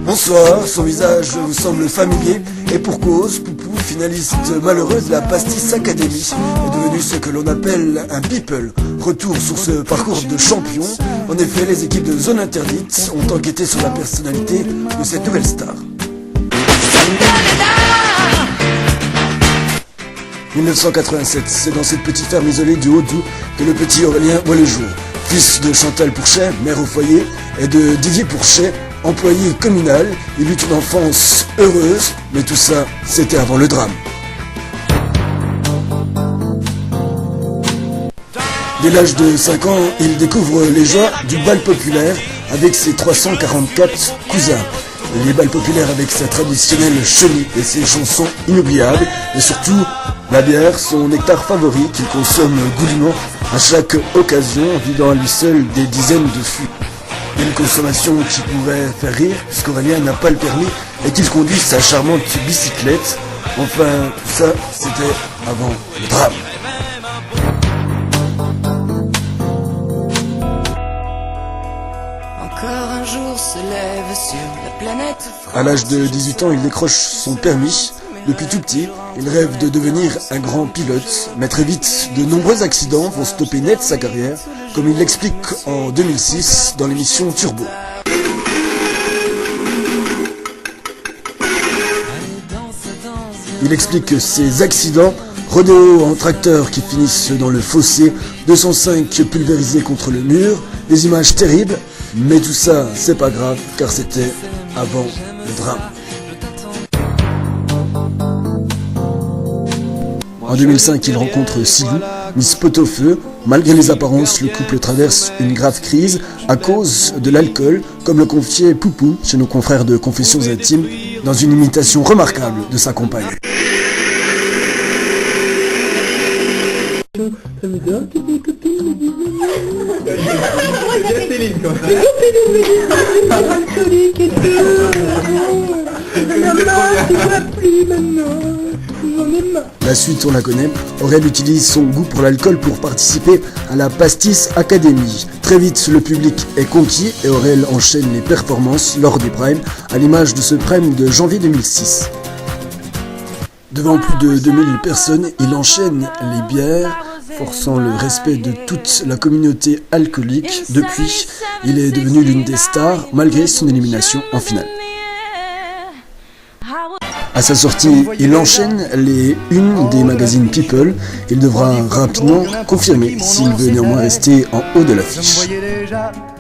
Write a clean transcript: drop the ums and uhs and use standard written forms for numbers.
Bonsoir, son visage vous semble familier, et pour cause, Poupou, finaliste malheureux de la Pastis Academy, est devenu ce que l'on appelle un people. Retour sur ce parcours de champion. En effet, les équipes de Zone Interdite ont enquêté sur la personnalité de cette nouvelle star. 1987, c'est dans cette petite ferme isolée du Haut-Doubs que le petit Aurélien voit le jour. Fils de Chantal Pourchet, mère au foyer, et de Didier Pourchet, employé communal. Il eut une enfance heureuse, mais tout ça, c'était avant le drame. Dès l'âge de 5 ans, il découvre les joies du bal populaire avec ses 344 cousins. Les bals populaires avec sa traditionnelle chenille et ses chansons inoubliables, et surtout la bière, son nectar favori qu'il consomme goulûment à chaque occasion, vidant à lui seul des dizaines de fûts. Une consommation qui pourrait faire rire, puisqu'Aurélien n'a pas le permis et qu'il conduit sa charmante bicyclette. Enfin, tout ça, c'était avant le drame. Encore un jour se lève sur la planète France. À l'âge de 18 ans, il décroche son permis. Depuis tout petit, il rêve de devenir un grand pilote, mais très vite, de nombreux accidents vont stopper net sa carrière, comme il l'explique en 2006 dans l'émission Turbo. Il explique que ces accidents, rodéo en tracteur qui finissent dans le fossé, 205 pulvérisés contre le mur, des images terribles, mais tout ça, c'est pas grave, car c'était avant le drame. En 2005, il rencontre Silou, Miss Pot-au-feu. Malgré les apparences, le couple traverse une grave crise à cause de l'alcool, comme le confiait Poupou chez nos confrères de Confessions Intimes, dans une imitation remarquable de sa compagne. La suite, on la connaît. Aurel utilise son goût pour l'alcool pour participer à la Pastis Academy. Très vite, le public est conquis et Aurel enchaîne les performances lors des primes, à l'image de ce prime de janvier 2006. Devant plus de 2000 personnes, il enchaîne les bières, forçant le respect de toute la communauté alcoolique. Depuis, il est devenu l'une des stars, malgré son élimination en finale. À sa sortie, il enchaîne les unes des magazines People. Il devra rapidement confirmer s'il veut néanmoins rester en haut de l'affiche.